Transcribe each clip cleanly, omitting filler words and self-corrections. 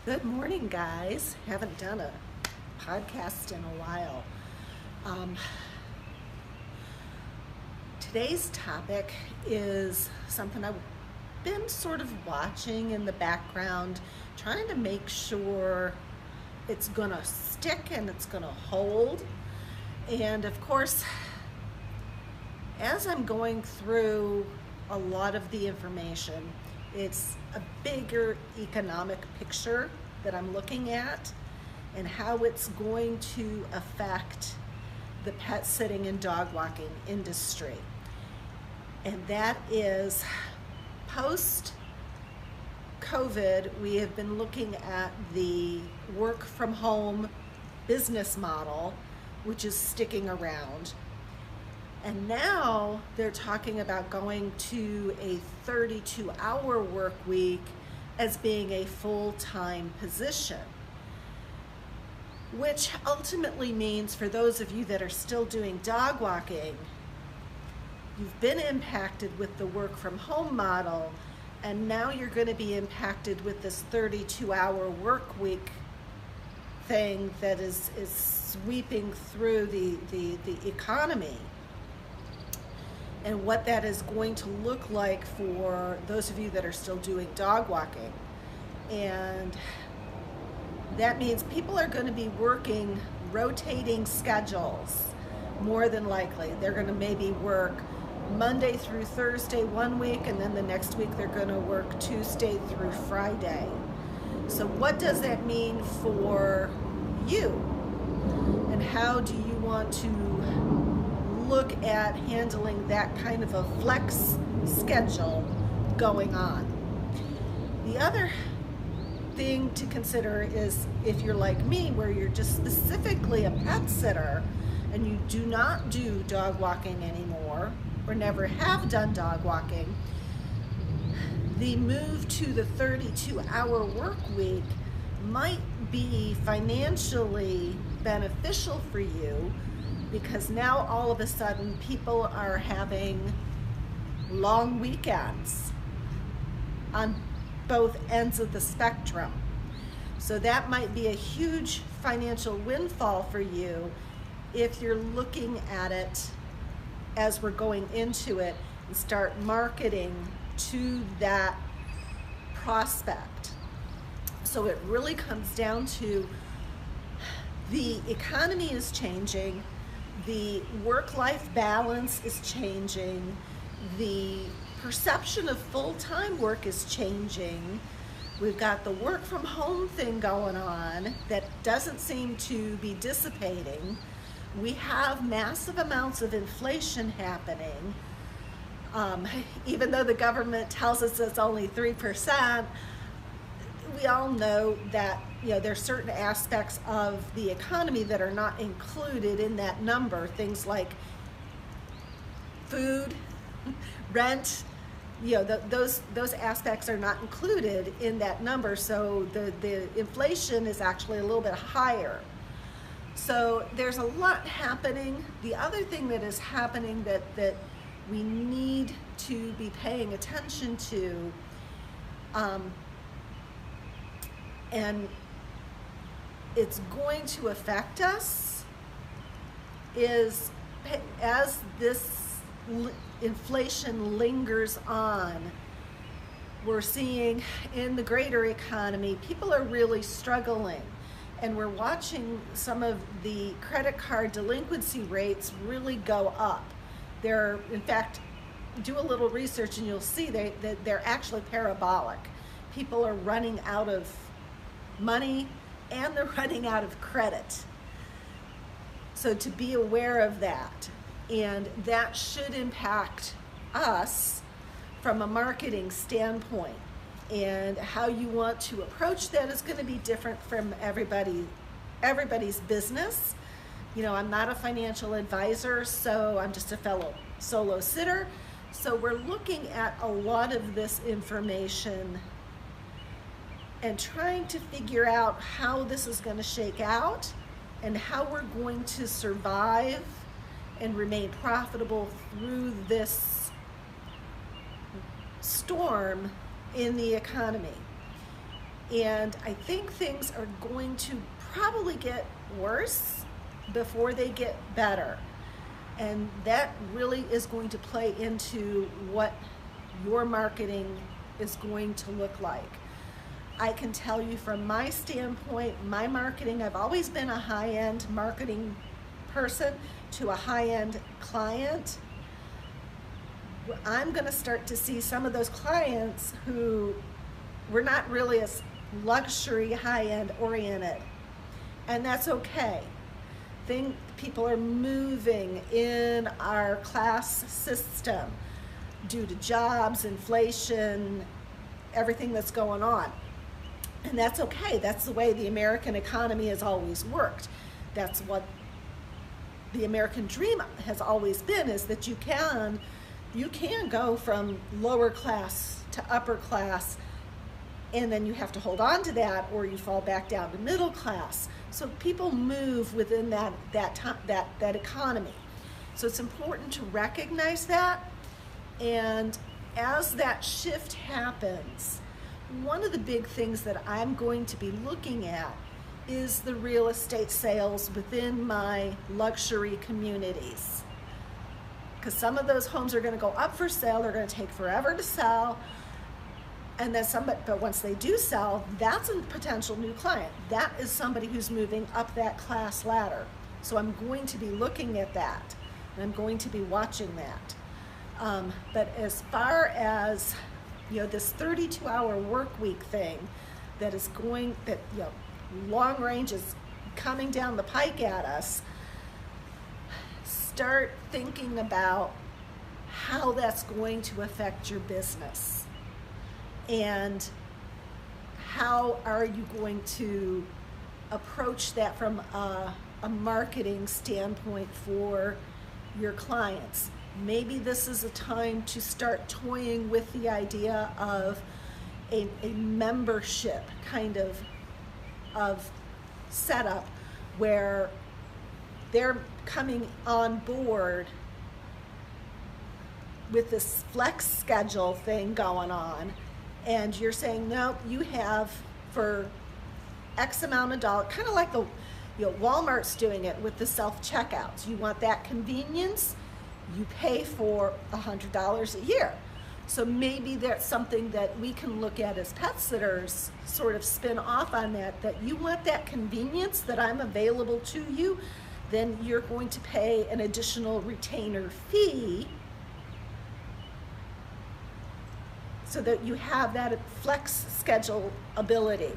Good morning, guys. Haven't done a podcast in a while. Today's topic is something I've been sort of watching in the background, trying to make sure it's gonna stick and it's gonna hold. And of course, as I'm going through a lot of the information, it's a bigger economic picture that I'm looking at and how it's going to affect the pet sitting and dog walking industry. And that is post-COVID, we have been looking at the work from home business model, which is sticking around. And now they're talking about going to a 32-hour work week as being a full-time position, which ultimately means for those of you that are still doing dog walking, you've been impacted with the work from home model, and now you're going to be impacted with this 32-hour work week thing that is sweeping through the economy. And what that is going to look like for those of you that are still doing dog walking. And that means people are going to be working rotating schedules, more than likely. They're going to maybe work Monday through Thursday one week, and then the next week they're going to work Tuesday through Friday. So what does that mean for you? And how do you want to look at handling that kind of a flex schedule going on? The other thing to consider is if you're like me, where you're just specifically a pet sitter and you do not do dog walking anymore or never have done dog walking, the move to the 32-hour work week might be financially beneficial for you, because now all of a sudden people are having long weekends on both ends of the spectrum. So that might be a huge financial windfall for you if you're looking at it as we're going into it and start marketing to that prospect. So it really comes down to the economy is changing, the work-life balance is changing, the perception of full-time work is changing. We've got the work from home thing going on that doesn't seem to be dissipating. We have massive amounts of inflation happening. Even though the government tells us it's only 3%, we all know that there's certain aspects of the economy that are not included in that number. Things like food, rent, those aspects are not included in that number. So the inflation is actually a little bit higher. So there's a lot happening. The other thing that is happening that we need to be paying attention to, and it's going to affect us, is as this inflation lingers on, we're seeing in the greater economy, people are really struggling. And we're watching some of the credit card delinquency rates really go up. They're, in fact, do a little research and you'll see that they're actually parabolic. People are running out of money and they're running out of credit. So to be aware of that, and that should impact us from a marketing standpoint. And how you want to approach that is going to be different from everybody's business. I'm not a financial advisor, so I'm just a fellow solo sitter. So we're looking at a lot of this information and trying to figure out how this is going to shake out and how we're going to survive and remain profitable through this storm in the economy. And I think things are going to probably get worse before they get better. And that really is going to play into what your marketing is going to look like. I can tell you from my standpoint, my marketing, I've always been a high-end marketing person to a high-end client. I'm going to start to see some of those clients who were not really as luxury, high-end oriented, and that's okay. People are moving in our class system due to jobs, inflation, everything that's going on. And that's okay. That's the way the American economy has always worked. That's what the American dream has always been, is that you can go from lower class to upper class, and then you have to hold on to that, or you fall back down to middle class. So people move within that economy. So it's important to recognize that. And as that shift happens, one of the big things that I'm going to be looking at is the real estate sales within my luxury communities. Because some of those homes are going to go up for sale, they're going to take forever to sell. And then but once they do sell, that's a potential new client. That is somebody who's moving up that class ladder. So I'm going to be looking at that, and I'm going to be watching that. But as far as, this 32-hour work week thing long range is coming down the pike at us, start thinking about how that's going to affect your business. And how are you going to approach that from a marketing standpoint for your clients? Maybe this is a time to start toying with the idea of a membership kind of setup where they're coming on board with this flex schedule thing going on. And you're saying, no, you have for X amount of dollars, kind of like Walmart's doing it with the self-checkouts. You want that convenience, you pay for $100 a year. So maybe that's something that we can look at as pet sitters, sort of spin off on that you want that convenience that I'm available to you, then you're going to pay an additional retainer fee so that you have that flex schedule ability.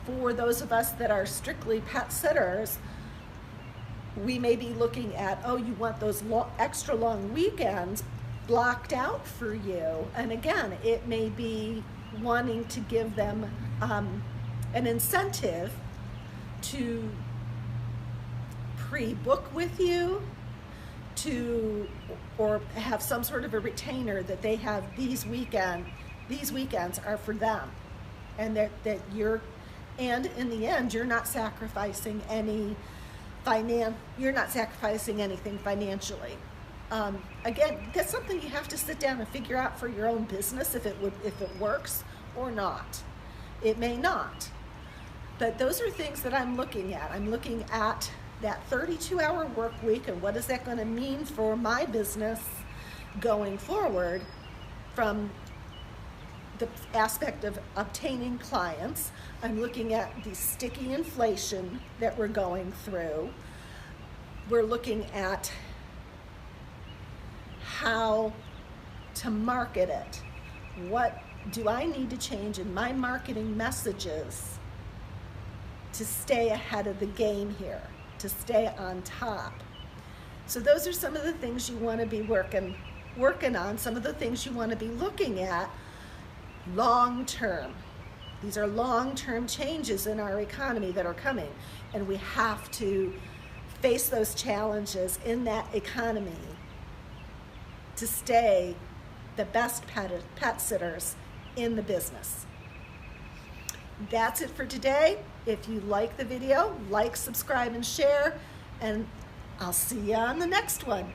For those of us that are strictly pet sitters, we may be looking at, you want those extra long weekends blocked out for you. And again, it may be wanting to give them an incentive to pre-book with you, or have some sort of a retainer that they have these weekends are for them, and that and in the end you're not sacrificing anything financially. Again, that's something you have to sit down and figure out for your own business, if it works or not. It may not, but those are things that I'm looking at. I'm looking at that 32-hour work week, and what is that going to mean for my business going forward from the aspect of obtaining clients. I'm looking at the sticky inflation that we're going through. We're looking at how to market it. What do I need to change in my marketing messages to stay ahead of the game here, to stay on top? So those are some of the things you want to be working on, some of the things you want to be looking at long term. These are long-term changes in our economy that are coming, and we have to face those challenges in that economy to stay the best pet sitters in the business. That's it for today. If you like the video, like, subscribe, and share, and I'll see you on the next one.